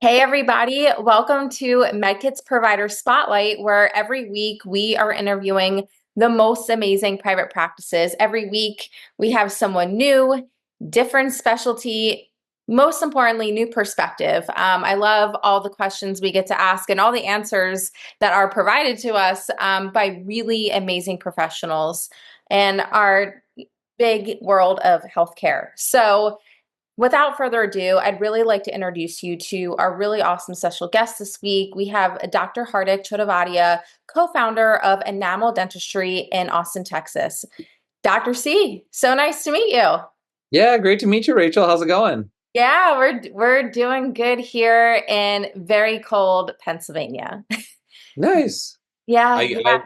Hey everybody, welcome to Meddkit's Provider Spotlight, where every week we are interviewing the most amazing private practices. Every week we have someone new, different specialty, most importantly, new perspective. I love all the questions we get to ask and all the answers that are provided to us by really amazing professionals in our big world of healthcare. So, without further ado, I'd really like to introduce you to our really awesome special guest this week. We have Dr. Hardik Chodavadia, co-founder of Enamel Dentistry in Austin, Texas. Dr. C, so nice to meet you. Yeah, great to meet you, Rachel. How's it going? Yeah, we're doing good here in very cold Pennsylvania. Nice. Yeah, I, yeah, I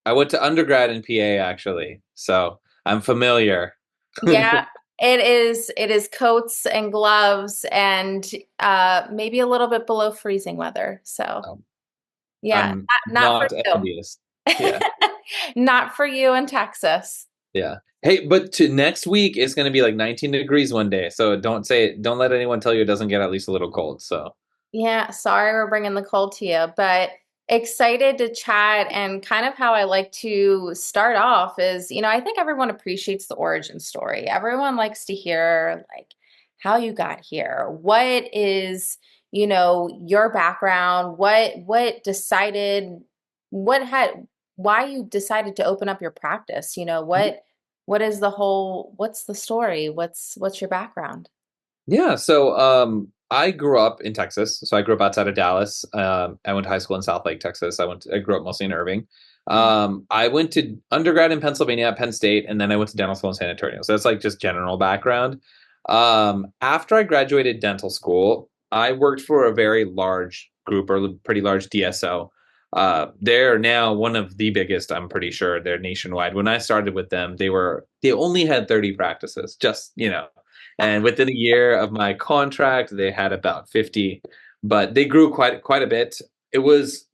I went to undergrad in PA actually, so I'm familiar. yeah. It is coats and gloves and maybe a little bit below freezing weather. So Um, yeah, I'm not for not you. envious. Yeah, Not for you in Texas. yeah. Hey, but to next week it's going to be like 19 degrees one day, so don't let anyone tell you it doesn't get at least a little cold. So Yeah, sorry we're bringing the cold to you, but excited to chat. And kind of how I like to start off is, I think everyone appreciates the origin story. Everyone likes to hear like how you got here. What is, your background? What decided what had why you decided to open up your practice? What is what's the story? What's your background? I grew up in Texas. So I grew up outside of Dallas. I went to high school in South Lake, Texas. I grew up mostly in Irving. I went to undergrad in Pennsylvania at Penn State, and then I went to dental school in San Antonio. So that's like just general background. After I graduated dental school, I worked for a very large group or pretty large DSO. They're now one of the biggest, I'm pretty sure. They're nationwide. When I started with them, they only had 30 practices, and within a year of my contract, they had about 50, but they grew quite a bit. It was,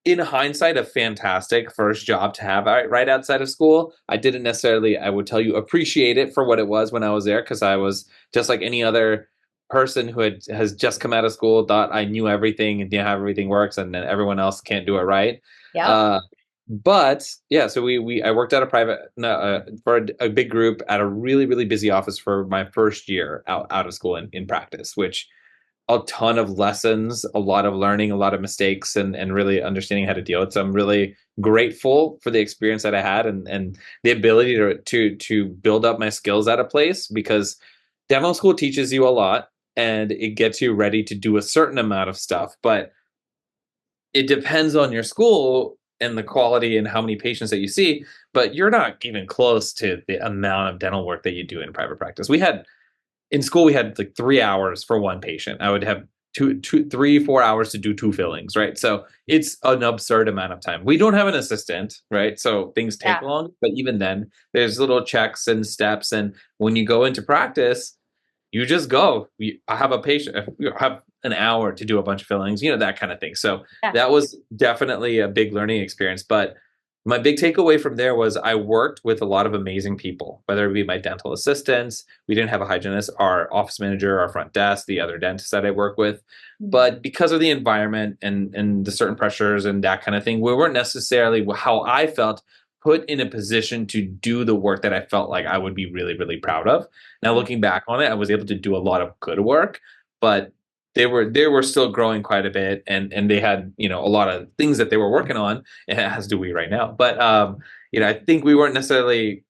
in hindsight, a fantastic first job to have right outside of school. I didn't necessarily, I would tell you, appreciate it for what it was when I was there, because I was just like any other person who has just come out of school, thought I knew everything and knew how everything works, and then everyone else can't do it right. Yep. Uh, but yeah, so we I worked at a private no, for a big group at a really busy office for my first year out of school in practice, which a ton of lessons, a lot of learning, a lot of mistakes, and really understanding how to deal with it. So I'm really grateful for the experience that I had and the ability to build up my skills at a place, because demo school teaches you a lot and it gets you ready to do a certain amount of stuff, but it depends on your school and the quality and how many patients that you see, but you're not even close to the amount of dental work that you do in private practice. In school, we had like 3 hours for one patient. I would have 4 hours to do two fillings, right? So it's an absurd amount of time. We don't have an assistant, right? So things take Yeah. long, but even then, there's little checks and steps. And when you go into practice, you just go. I have a patient, you have an hour to do a bunch of fillings, that kind of thing. So Yeah. that was definitely a big learning experience. But my big takeaway from there was I worked with a lot of amazing people, whether it be my dental assistants. We didn't have a hygienist, our office manager, our front desk, the other dentists that I work with. Mhm. But because of the environment and the certain pressures and that kind of thing, we weren't necessarily, how I felt, put in a position to do the work that I felt like I would be really proud of. Now looking back on it, I was able to do a lot of good work, but they were still growing quite a bit, and they had a lot of things that they were working on, as do we right now. But I think we weren't necessarily,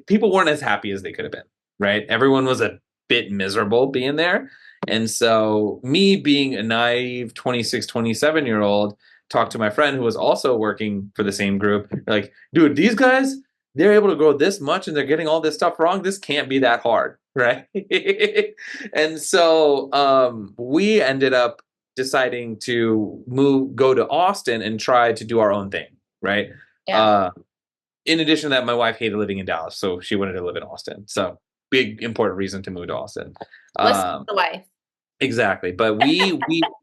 people weren't as happy as they could have been, right? Everyone was a bit miserable being there. And so me being a naive 26, 27-year old talked to my friend who was also working for the same group, like, dude, these guys, they're able to grow this much and they're getting all this stuff wrong. This can't be that hard, right? And so we ended up deciding to go to Austin and try to do our own thing, right? Yeah. Uh, in addition to that, my wife hated living in Dallas, so she wanted to live in Austin. So big important reason to move to Austin. Listen to Um, the wife. exactly. But we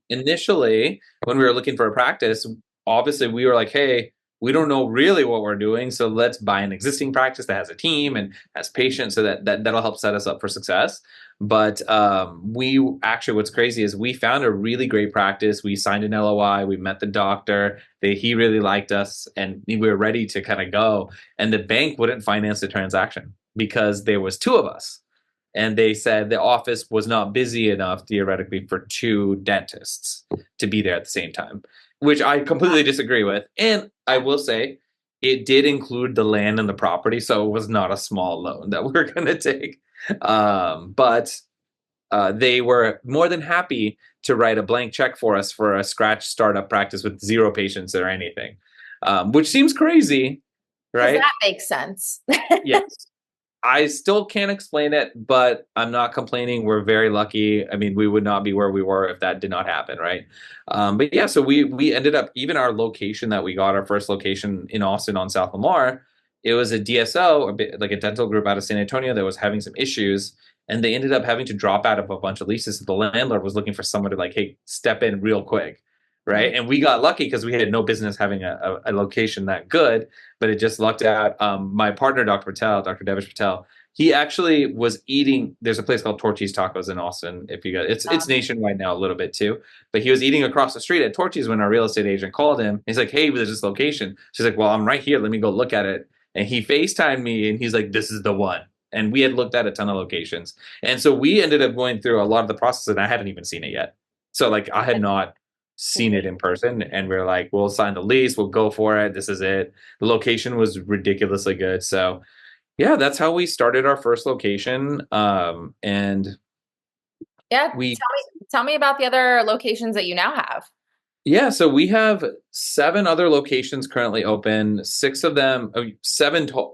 initially, when we were looking for a practice, obviously we were like, hey, we don't know really what we're doing. So let's buy an existing practice that has a team and has patients so that'll help set us up for success. But we actually, what's crazy is we found a really great practice. We signed an LOI. We met the doctor. He really liked us, and we were ready to kind of go. And the bank wouldn't finance the transaction because there was two of us, and they said the office was not busy enough theoretically for two dentists to be there at the same time, which I completely disagree with. And I will say it did include the land and the property, so it was not a small loan that we're going to take. But they were more than happy to write a blank check for us for a scratch startup practice with zero patients or anything, which seems crazy, Because right? that makes sense. Yes. I still can't explain it, but I'm not complaining. We're very lucky. I mean, we would not be where we were if that did not happen, right? But yeah, so we ended up, even our location that we got, our first location in Austin on South Lamar, it was a DSO, like a dental group out of San Antonio that was having some issues, and they ended up having to drop out of a bunch of leases. So the landlord was looking for someone to like, hey, step in real quick, right? And we got lucky because we had no business having a location that good, but it just lucked out. My partner, Dr. Devish Patel, he actually was eating. There's a place called Torchy's Tacos in Austin. If you got, it's nationwide now a little bit too. But he was eating across the street at Torchy's when our real estate agent called him. He's like, "Hey, there's this location." She's like, "Well, I'm right here. Let me go look at it." And he FaceTimed me, and he's like, "This is the one." And we had looked at a ton of locations, and so we ended up going through a lot of the process, and I hadn't even seen it yet. So like, I had not seen it in person, and we are like, we'll sign the lease, we'll go for it, this is it. The location was ridiculously good. So yeah, that's how we started our first location. And Yeah, we tell me about the other locations that you now have. Yeah, so we have seven other locations currently open. Six of them,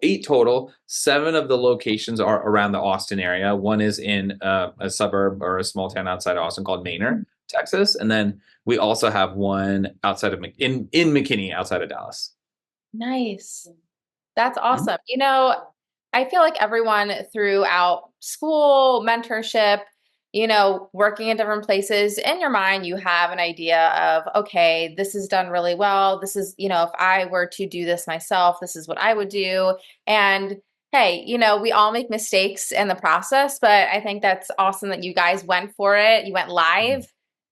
eight total. Seven of the locations are around the Austin area. One is in a suburb or a small town outside of Austin called Manor, Texas, and then we also have one outside of in McKinney, outside of Dallas. Nice. That's Mhm. awesome. I feel like everyone throughout school, mentorship, working in different places, in your mind, you have an idea of, okay, this is done really well. This is, if I were to do this myself, this is what I would do. And hey, we all make mistakes in the process, but I think that's awesome that you guys went for it. You went live.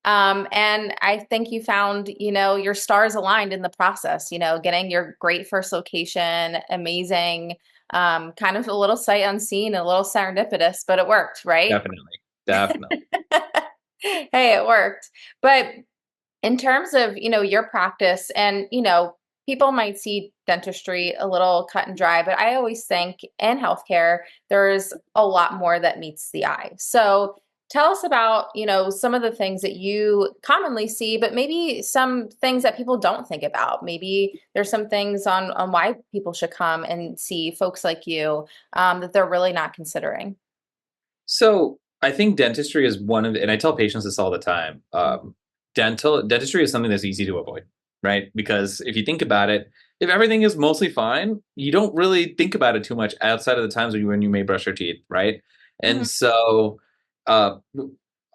And I think you found, your stars aligned in the process, getting your great first location, amazing, kind of a little sight unseen, a little serendipitous, but it worked, right? Definitely, definitely. Hey, it worked. But in terms of, your practice and, people might see dentistry a little cut and dry, but I always think in healthcare, there's a lot more that meets the eye. So tell us about, some of the things that you commonly see, but maybe some things that people don't think about. Maybe there's some things on why people should come and see folks like you that they're really not considering. So I think dentistry is one of, and I tell patients this all the time. Dentistry is something that's easy to avoid, right? Because if you think about it, if everything is mostly fine, you don't really think about it too much outside of the times when you may brush your teeth, right? And Mhm. so, uh,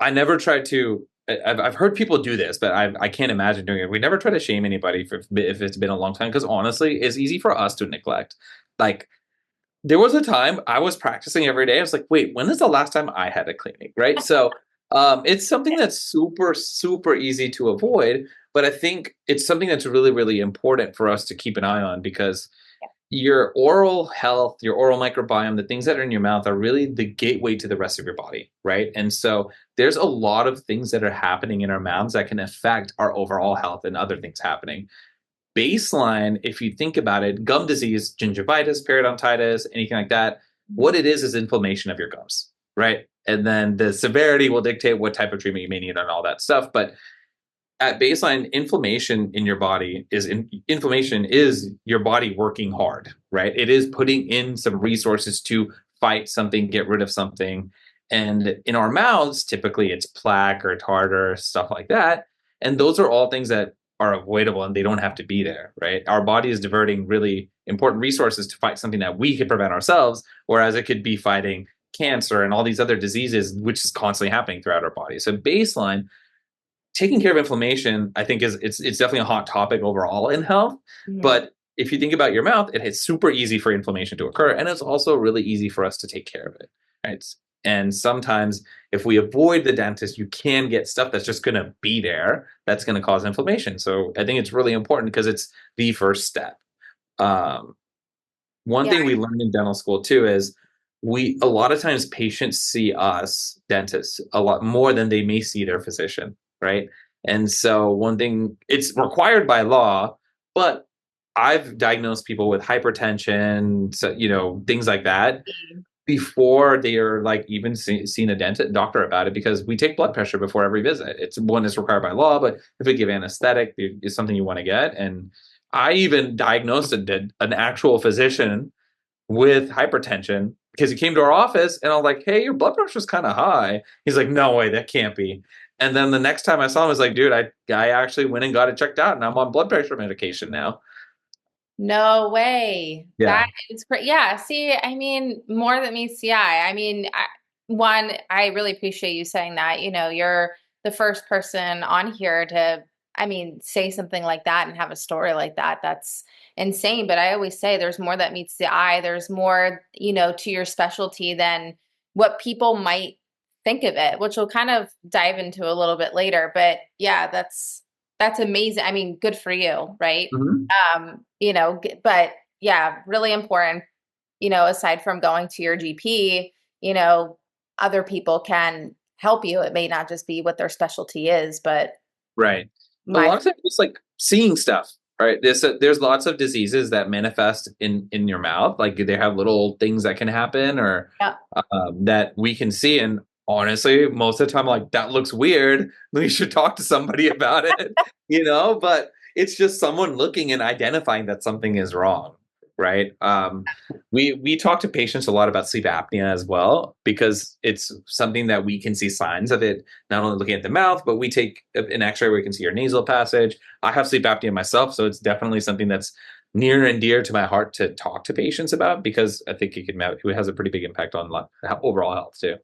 I never try to. I've heard people do this, but I can't imagine doing it. We never try to shame anybody if it's been a long time, because honestly, it's easy for us to neglect. Like, there was a time I was practicing every day. I was like, wait, when is the last time I had a cleaning? Right. So it's something that's super, super easy to avoid. But I think it's something that's really, really important for us to keep an eye on, because your oral health, your oral microbiome, the things that are in your mouth are really the gateway to the rest of your body. Right. And so there's a lot of things that are happening in our mouths that can affect our overall health and other things happening. Baseline, if you think about it, gum disease, gingivitis, periodontitis, anything like that, what it is inflammation of your gums, right? And then the severity will dictate what type of treatment you may need and all that stuff. But at baseline, inflammation in your body inflammation is your body working hard, right? It is putting in some resources to fight something, get rid of something. And in our mouths, typically it's plaque or tartar, stuff like that. And those are all things that are avoidable and they don't have to be there, right? Our body is diverting really important resources to fight something that we could prevent ourselves, whereas it could be fighting cancer and all these other diseases, which is constantly happening throughout our body. So baseline, taking care of inflammation, I think, is it's definitely a hot topic overall in health. Mhm. But if you think about your mouth, it's super easy for inflammation to occur, and it's also really easy for us to take care of it, right? And sometimes if we avoid the dentist, you can get stuff that's just going to be there that's going to cause inflammation. So I think it's really important because it's the first step. Um, One Yeah. thing we learned in dental school too is we a lot of times patients see us dentists a lot more than they may see their physician, right? And so one thing it's required by law, but I've diagnosed people with hypertension, so, things like that before they are like even seen a dentist doctor about it because we take blood pressure before every visit. It's one is required by law, but if we give anesthetic, it's something you want to get. And I even diagnosed an actual physician with hypertension because he came to our office and I was like, "Hey, your blood pressure's kind of high." He's like, "No way, that can't be." And then the next time I saw him, I was like, "Dude, I actually went and got it checked out, and I'm on blood pressure medication now." No way. That Yeah. is great. Yeah. See, I mean, more than meets the eye. I mean, one, I really appreciate you saying that. You're the first person on here to, I mean, say something like that and have a story like that. That's insane. But I always say there's more that meets the eye. There's more, to your specialty than what people might think of it, which we'll kind of dive into a little bit later. But yeah, that's amazing. I mean, good for you, right? Mhm. But yeah, really important, aside from going to your GP, other people can help you. It may not just be what their specialty is, but Right. A my, lot of times it's like seeing stuff. Right. There's lots of diseases that manifest in your mouth. Like they have little things that can happen or yeah, that we can see. And honestly, most of the time, like that looks weird. We should talk to somebody about it, but it's just someone looking and identifying that something is wrong. Right. We talk to patients a lot about sleep apnea as well, because it's something that we can see signs of it, not only looking at the mouth, but we take an x-ray where we can see your nasal passage. I have sleep apnea myself, so it's definitely something that's near and dear to my heart to talk to patients about because I think it has a pretty big impact on overall health too.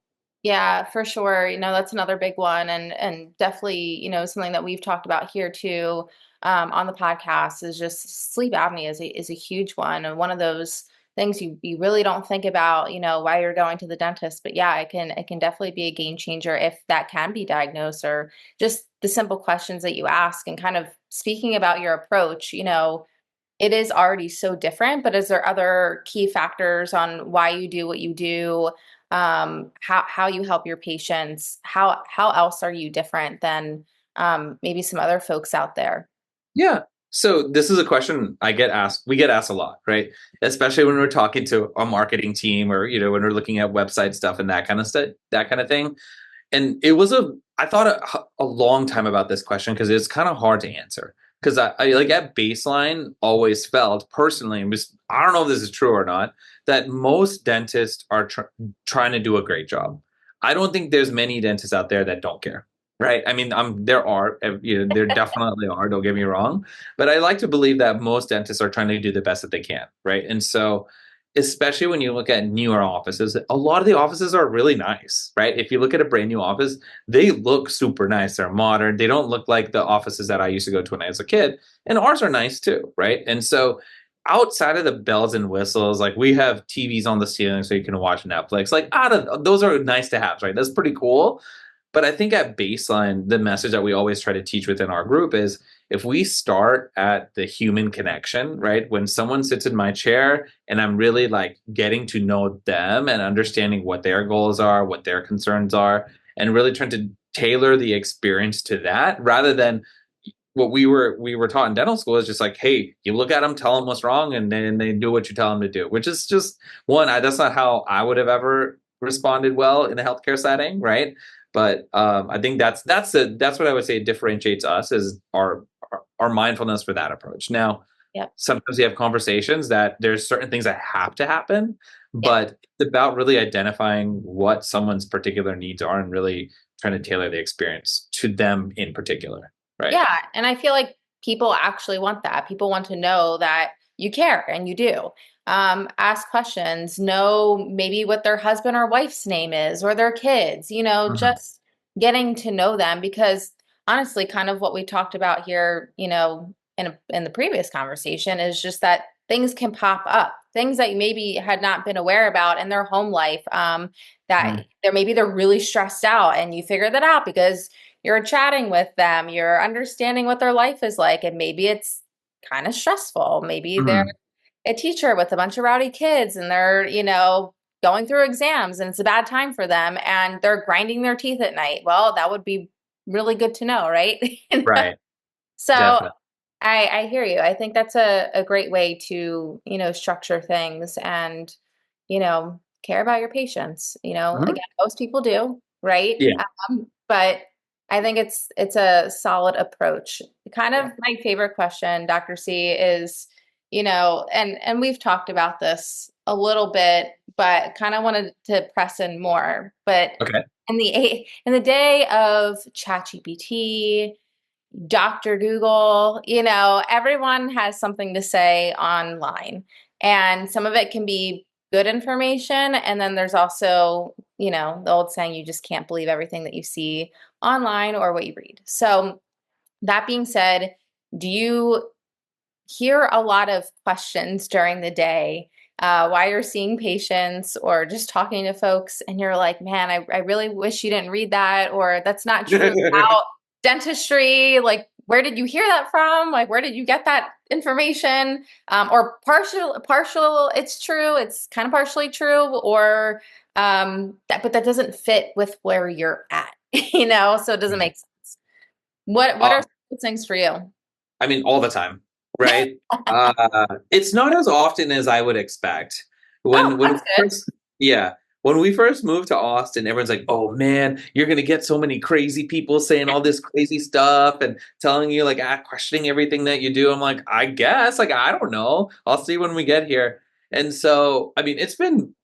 yeah, for sure. That's another big one, and definitely, something that we've talked about here too, on the podcast is just sleep apnea is a huge one, and one of those things you really don't think about, while you're going to the dentist. But yeah, it can definitely be a game changer if that can be diagnosed, or just the simple questions that you ask, and kind of speaking about your approach. It is already so different, but is there other key factors on why you do what you do? How you help your patients? How else are you different than maybe some other folks out there? Yeah. So this is a question we get asked a lot, right? Especially when we're talking to a marketing team or, when we're looking at website stuff and that kind of stuff, that kind of thing. And I thought a long time about this question because it's kind of hard to answer. Because I like at baseline always felt personally, I don't know if this is true or not, that most dentists are trying to do a great job. I don't think there's many dentists out there that don't care. Right. I mean, there are, there definitely are, don't get me wrong. But I like to believe that most dentists are trying to do the best that they can. Right. And so, especially when you look at newer offices, a lot of the offices are really nice, right? If you look at a brand new office, they look super nice. They're modern. They don't look like the offices that I used to go to when I was a kid. And ours are nice too, right? And so outside of the bells and whistles, like we have TVs on the ceiling so you can watch Netflix. Like out of those are nice to have, right? That's pretty cool. But I think at baseline, the message that we always try to teach within our group is if we start at the human connection, right? When someone sits in my chair and I'm really like getting to know them and understanding what their goals are, what their concerns are, and really trying to tailor the experience to that rather than what we were taught in dental school is just like, hey, you look at them, tell them what's wrong, and then they do what you tell them to do, which is just that's not how I would have ever responded well in a healthcare setting, right? But I think that's what I would say differentiates us is our mindfulness for that approach. Now, Yep. sometimes you have conversations that there's certain things that have to happen, Yeah. but it's about really identifying what someone's particular needs are and really trying to tailor the experience to them in particular, right? Yeah, and I feel like people actually want that. People want to know that you care, and you do. Ask questions, know maybe what their husband or wife's name is or their kids, Mhm. just getting to know them because honestly, kind of what we talked about here, in the previous conversation is just that things can pop up, things that you maybe had not been aware about in their home life. That Mhm. they're really stressed out, and you figure that out because you're chatting with them, you're understanding what their life is like, and maybe it's kind of stressful. Maybe they're Mhm. a teacher with a bunch of rowdy kids, and they're, going through exams, and it's a bad time for them, and they're grinding their teeth at night. Well, that would be really good to know, right? Right. So Definitely. I hear you. I think that's a great way to, structure things and, care about your patients. Mhm. Again, most people do, right? Yeah. But I think it's a solid approach. Kind of Yeah. my favorite question, Dr. C, is, and we've talked about this a little bit, but kind of wanted to press in more. But Okay. in the day of ChatGPT, Dr. Google, everyone has something to say online. And some of it can be good information. And then there's also, the old saying, you just can't believe everything that you see online or what you read. So, that being said, do you hear a lot of questions during the day while you're seeing patients or just talking to folks, and you're like, man, I really wish you didn't read that, or that's not true about dentistry? Like, where did you hear that from? Like, where did you get that information? Or partial, it's true, it's kind of partially true, or but that doesn't fit with where you're at, so it doesn't make sense. What are Uh, some things for you? I mean, all the time, right? It's not as often as I would expect. Oh, When we that's good. first, yeah, when we first moved to Austin, everyone's like, "Oh man, you're gonna get so many crazy people saying all this crazy stuff and telling you like questioning everything that you do." I'm like, I guess, like I don't know. I'll see when we get here. And so, I mean, it's been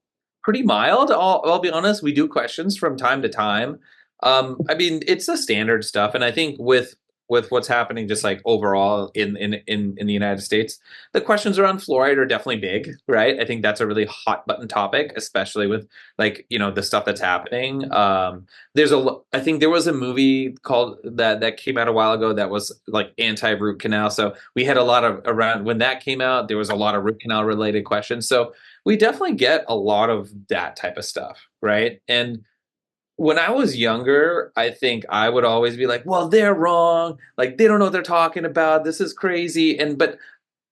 pretty mild. I'll be honest. We do questions from time to time. I mean, it's the standard stuff, and I think with what's happening just like overall in the United States, the questions around fluoride are definitely big, right? I think that's a really hot button topic, especially with like, the stuff that's happening. I think there was a movie called that came out a while ago that was like anti root canal. So we had a lot of around when that came out, there was a lot of root canal related questions. So we definitely get a lot of that type of stuff, right? And when I was younger, I think I would always be like, well, they're wrong. Like, they don't know what they're talking about. This is crazy. But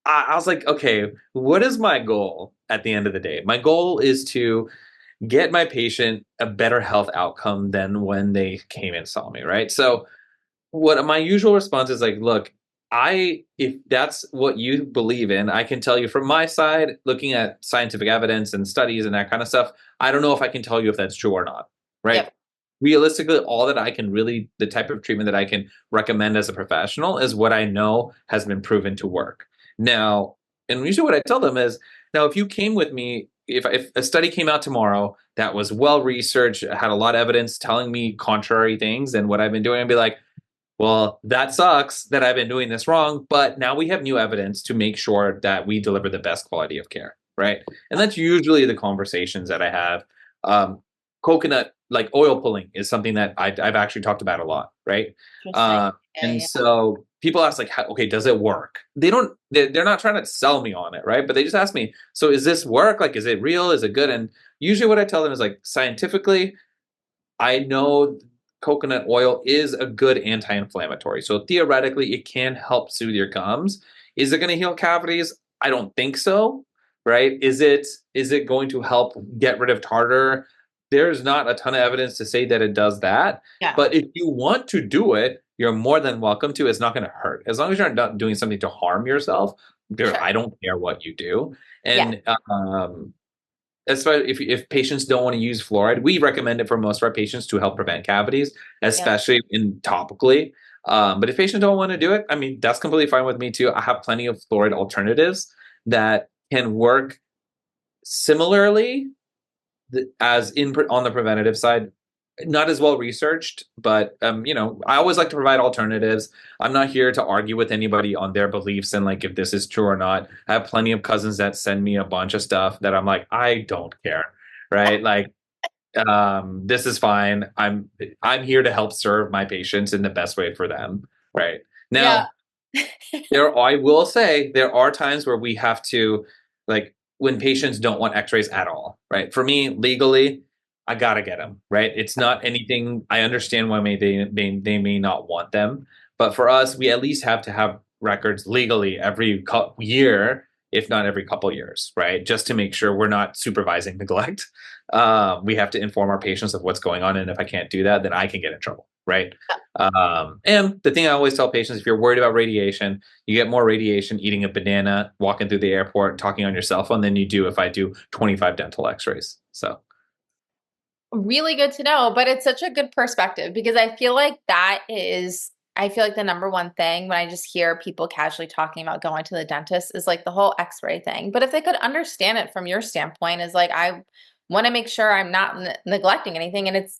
I was like, okay, what is my goal at the end of the day? My goal is to get my patient a better health outcome than when they came and saw me, right? So, what my usual response is like, look, if that's what you believe in, I can tell you from my side, looking at scientific evidence and studies and that kind of stuff, I don't know if I can tell you if that's true or not, right? Yep. Realistically, all that I can really, the type of treatment that I can recommend as a professional is what I know has been proven to work. Now, and usually what I tell them is, now if you came with me, if a study came out tomorrow that was well researched, had a lot of evidence telling me contrary things than what I've been doing, I'd be like, well, that sucks that I've been doing this wrong, but now we have new evidence to make sure that we deliver the best quality of care, right? And that's usually the conversations that I have. Um, Coconut, like oil pulling, is something that I've actually talked about a lot, right? Interesting. Uh, Yeah, and yeah. so people ask, like, okay, does it work? They don't. They're not trying to sell me on it, right? But they just ask me, so is this work? Like, is it real? Is it good? And usually, what I tell them is like, scientifically, I know coconut oil is a good anti-inflammatory. So theoretically, it can help soothe your gums. Is it going to heal cavities? I don't think so. Right? Is it going to help get rid of tartar? There's not a ton of evidence to say that it does that. Yeah, But if you want to do it, you're more than welcome to. It's not going to hurt. As long as you're not doing something to harm yourself, sure. I don't care what you do. Yeah, And especially if patients don't want to use fluoride, we recommend it for most of our patients to help prevent cavities, yeah. especially in topically. But if patients don't want to do it, I mean, that's completely fine with me too. I have plenty of fluoride alternatives that can work similarly as in on the preventative side. Not as well researched, but I always like to provide alternatives. I'm not here to argue with anybody on their beliefs and like if this is true or not. I have plenty of cousins that send me a bunch of stuff that I'm like, I don't care, right? Like, this is fine. I'm here to help serve my patients in the best way for them, right? Yeah. Now, I will say there are times where we have to, like, when patients don't want x-rays at all, right? For me, legally, I gotta get them, right? It's not anything, I understand why they may not want them, but for us, we at least have to have records legally every year, if not every couple years, right? Just to make sure we're not supervising neglect. We have to inform our patients of what's going on, and if I can't do that, then I can get in trouble, right? And the thing I always tell patients, if you're worried about radiation, you get more radiation eating a banana, walking through the airport, talking on your cell phone than you do if I do 25 dental x-rays. So, Really good to know, but it's such a good perspective because I feel like the number one thing when I just hear people casually talking about going to the dentist is like the whole x-ray thing. But if they could understand it from your standpoint is like, I want to make sure I'm not neglecting anything and it's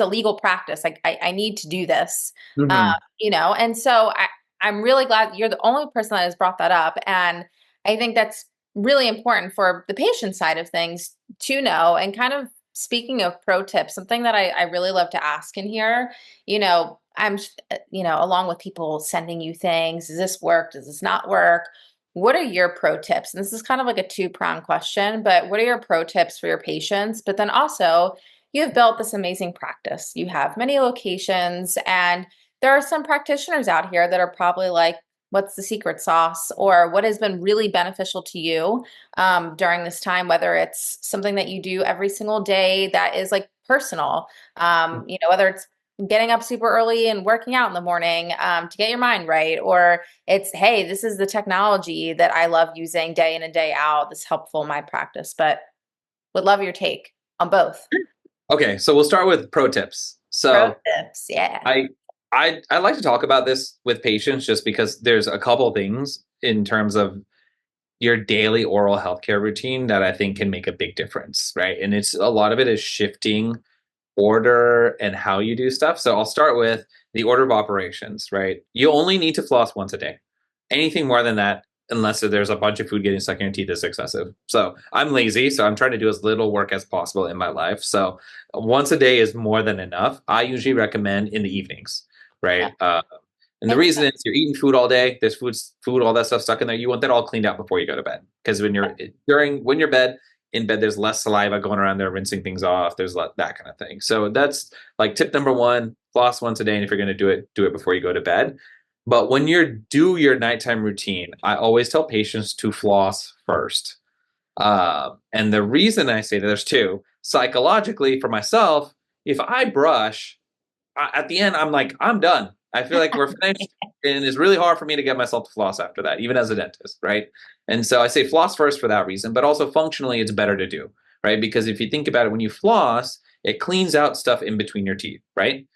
a legal practice. Like I need to do this, mhm. and so I'm really glad you're the only person that has brought that up. And I think that's really important for the patient side of things to know. And kind of speaking of pro tips, something that I really love to ask in here, along with people sending you things, does this work? Does this not work? What are your pro tips? And this is kind of like a two-pronged question, but what are your pro tips for your patients? But then also, you've built this amazing practice. You have many locations, and there are some practitioners out here that are probably like, what's the secret sauce or what has been really beneficial to you during this time, whether it's something that you do every single day that is like personal, whether it's getting up super early and working out in the morning to get your mind right, or it's, hey, this is the technology that I love using day in and day out. This is helpful in my practice, but would love your take on both. Okay, so we'll start with pro tips. Pro So tips, yeah. I I like to talk about this with patients just because there's a couple things in terms of your daily oral healthcare routine that I think can make a big difference, right? And it's a lot of it is shifting order and how you do stuff. So I'll start with the order of operations, right? You only need to floss once a day. Anything more than that, unless there's a bunch of food getting stuck in your teeth, is excessive. So I'm lazy, so I'm trying to do as little work as possible in my life. So once a day is more than enough. I usually recommend in the evenings, Yeah. right? And the Makes reason sense. is you're eating food all day. There's food, all that stuff stuck in there. You want that all cleaned out before you go to bed. Because when you're in bed, there's less saliva going around there, rinsing things off. There's that kind of thing. So that's like tip number one: floss once a day, and if you're going to do it before you go to bed. But when you do your nighttime routine, I always tell patients to floss first. And the reason I say that, there's two. Psychologically, for myself, if I brush, at the end, I'm like, I'm done. I feel like we're finished. And it's really hard for me to get myself to floss after that, even as a dentist, right? And so I say floss first for that reason, but also functionally, it's better to do, right? Because if you think about it, when you floss, it cleans out stuff in between your teeth, right?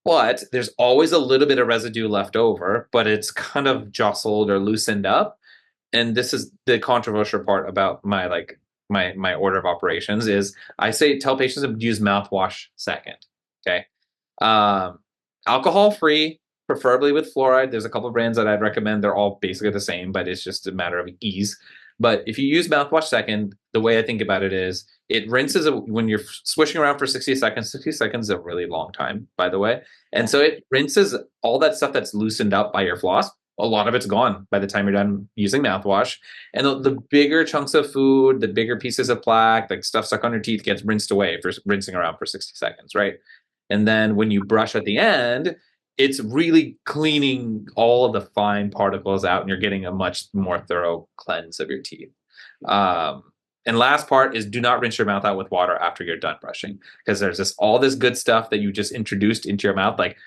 But there's always a little bit of residue left over, but it's kind of jostled or loosened up. And this is the controversial part about my order of operations is I say tell patients to use mouthwash second. Okay. Um, Alcohol free, preferably with fluoride. There's a couple of brands that I'd recommend. They're all basically the same, but it's just a matter of ease. But if you use mouthwash second, the way I think about it is it rinses when you're swishing around for 60 seconds. 60 seconds is a really long time, by the way. And so it rinses all that stuff that's loosened up by your floss. A lot of it's gone by the time you're done using mouthwash. And the bigger chunks of food, the bigger pieces of plaque, like stuff stuck on your teeth, gets rinsed away for rinsing around for 60 seconds, right? And then when you brush at the end, it's really cleaning all of the fine particles out and you're getting a much more thorough cleanse of your teeth. Um, and last part is do not rinse your mouth out with water after you're done brushing because there's all this good stuff that you just introduced into your mouth, like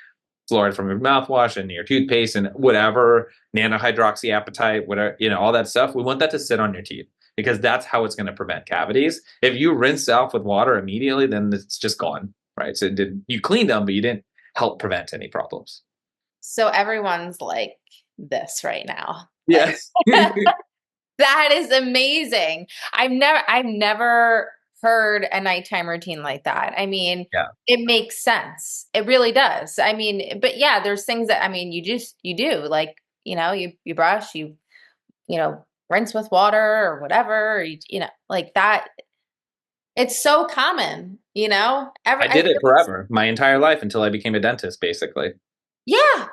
fluoride from your mouthwash and your toothpaste and whatever, nanohydroxyapatite, whatever, all that stuff. We want that to sit on your teeth because that's how it's going to prevent cavities. If you rinse off with water immediately, then it's just gone, right? So you cleaned them, but you didn't help prevent any problems. So everyone's like this right now. Like Yes. that is amazing. I've never heard a nighttime routine like that. I mean, Yeah. it makes sense. It really does. I mean, but yeah, there's things that I mean, you do like, you brush, rinse with water or whatever, or like that. It's so common, I I did feel it forever, my entire life until I became a dentist, basically. yeah.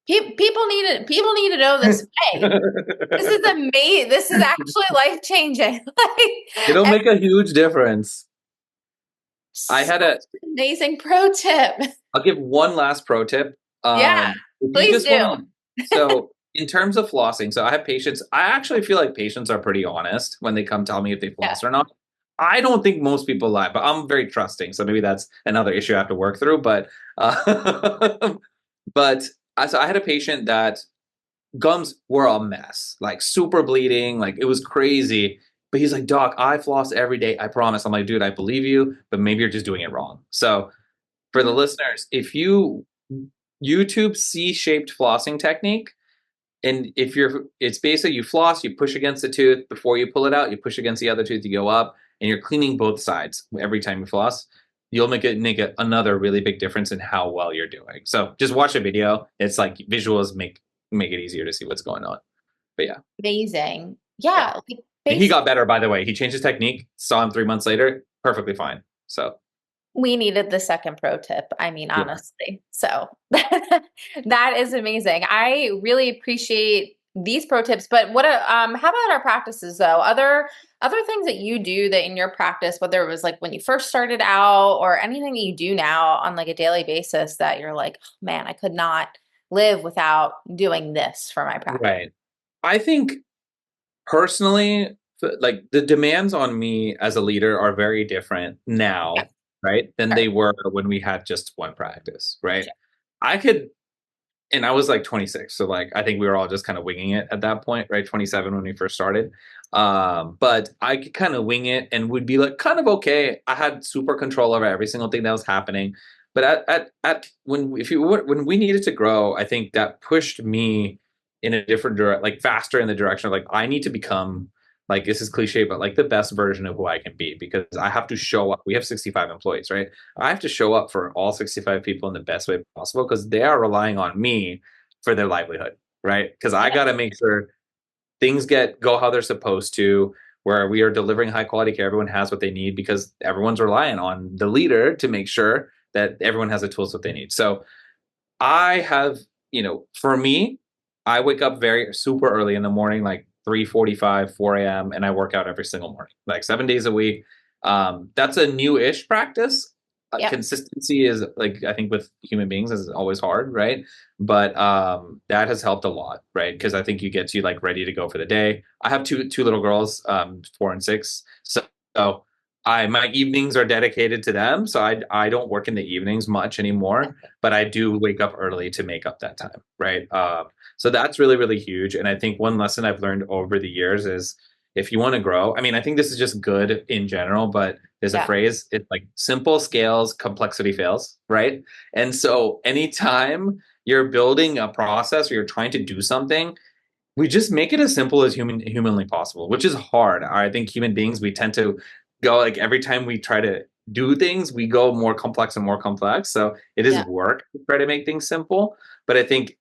People need to know this way. This is amazing. This is actually life changing. It'll Like, make a huge difference. I such had a an amazing pro tip. I'll give one last pro tip. Yeah, If you please just want do. to, so in terms of flossing, so I have patients. I actually feel like patients are pretty honest when they come tell me if they Yeah. floss or not. I don't think most people lie, but I'm very trusting. So maybe that's another issue I have to work through. But, but so I had a patient that gums were a mess, like super bleeding, like it was crazy. But he's like, Doc, I floss every day. I promise. I'm like, dude, I believe you, but maybe you're just doing it wrong. So for the Mhm. listeners, if you YouTube C-shaped flossing technique, and if you're, it's basically you floss, you push against the tooth before you pull it out, you push against the other tooth, you go up, and you're cleaning both sides every time you floss. You'll another really big difference in how well you're doing. So just watch a video. It's like visuals make it easier to see what's going on. But yeah, Amazing. yeah. Yeah, like And he basically got better, by the way. He changed his technique. Saw him 3 months later, perfectly fine. So we needed the second pro tip. I mean, yeah. honestly. So that is amazing. I really appreciate these pro tips, but how about our practices though? Other things that you do that in your practice, whether it was like when you first started out or anything that you do now on like a daily basis that you're like, oh, man, I could not live without doing this for my practice. Right. I think personally, like the demands on me as a leader are very different Yeah, now, right, than sure. they were when we had just one practice, right? Sure. I could, and I was like 26, so like I think we were all just kind of winging it at that point, right? 27 when we first started. But I could kind of wing it and would be like kind of okay. I had super control over every single thing that was happening. But at when if you when we needed to grow, I think that pushed me in a different direct, like faster in the direction of like I need to become, like this is cliche, but like the best version of who I can be because I have to show up. We have 65 employees, right? I have to show up for all 65 people in the best way possible because they are relying on me for their livelihood, right? Because I Yeah. got to make sure things go how they're supposed to, where we are delivering high quality care. Everyone has what they need because everyone's relying on the leader to make sure that everyone has the tools that they need. So I have, for me, I wake up very super early in the morning, like 3:45, 4 a.m., and I work out every single morning, like 7 days a week. That's a new-ish practice. Yep. Consistency is like I think with human beings is always hard, right? But that has helped a lot, right? Because I think you get to like ready to go for the day. I have two little girls, 4 and 6, so my evenings are dedicated to them. So I don't work in the evenings much anymore, but I do wake up early to make up that time, right? So that's really, really huge. And I think one lesson I've learned over the years is if you want to grow, I mean, I think this is just good in general, but there's a Yeah. phrase, it's like simple scales, complexity fails, right? And so anytime you're building a process or you're trying to do something, we just make it as simple as humanly possible, which is hard. I think human beings, we tend to go like every time we try to do things, we go more complex and more complex. So it is Yeah. work to try to make things simple. But I think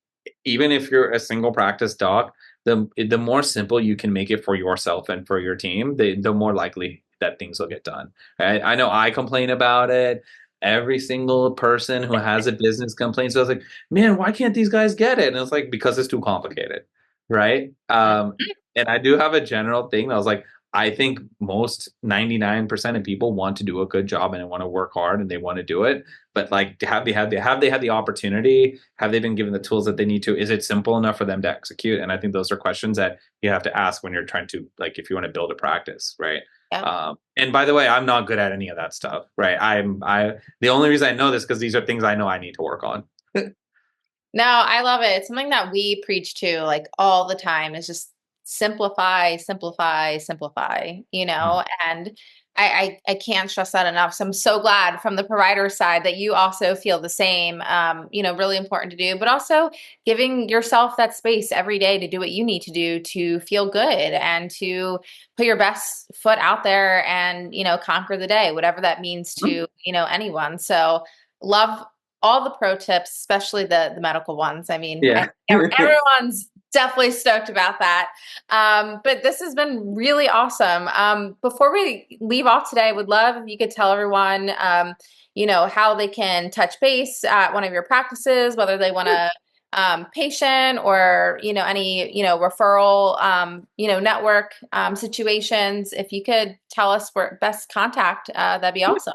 even if you're a single practice doc, the more simple you can make it for yourself and for your team, the more likely that things will get done. Right? I know I complain about it. Every single person who has a business complains. So I was like, man, why can't these guys get it? And it's like because it's too complicated, right? And I do have a general thing that was like, I think most 99% of people want to do a good job and they want to work hard and they want to do it. But like, have they had the opportunity? Have they been given the tools that they need to? Is it simple enough for them to execute? And I think those are questions that you have to ask when you're trying to, like, if you want to build a practice, right? Yeah. And by the way, I'm not good at any of that stuff, right? The only reason I know this because these are things I know I need to work on. No, I love it. It's something that we preach to like all the time is just simplify, simplify, simplify, and I can't stress that enough. So I'm so glad from the provider side that you also feel the same, really important to do, but also giving yourself that space every day to do what you need to do to feel good and to put your best foot out there and, conquer the day, whatever that means to, anyone. So love all the pro tips, especially the medical ones. I mean, Yeah. everyone's definitely stoked about that. But this has been really awesome. Before we leave off today, I would love if you could tell everyone, how they can touch base at one of your practices, whether they want to patient or, any, referral, network situations, if you could tell us where best contact, that'd be awesome.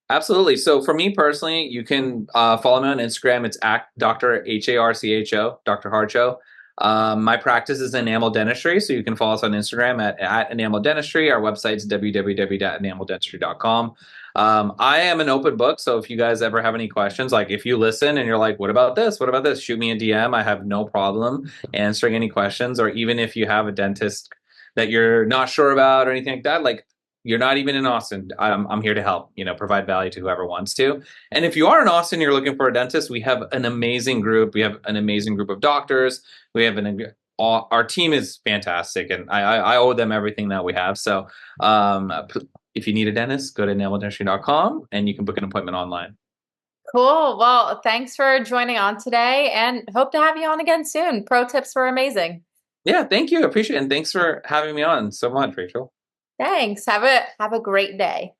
Absolutely. So for me personally, you can follow me on Instagram. It's at Dr. Harcho, Dr. Harcho. My practice is enamel dentistry, so you can follow us on Instagram at enamel dentistry. Our website's www.enameldentistry.com. I am an open book, so if you guys ever have any questions, like if you listen and you're like, what about this? What about this? Shoot me a DM. I have no problem answering any questions, or even if you have a dentist that you're not sure about or anything like that, like you're not even in Austin, I'm here to help, provide value to whoever wants to. And if you are in Austin, you're looking for a dentist, we have an amazing group. We have an amazing group of doctors. We have our team is fantastic, and I owe them everything that we have. So if you need a dentist, go to enameldentistry.com and you can book an appointment online. Cool. Well, thanks for joining on today and hope to have you on again soon. Pro tips were amazing. Yeah, thank you. I appreciate it. And thanks for having me on so much, Rachel. Thanks. Have a great day.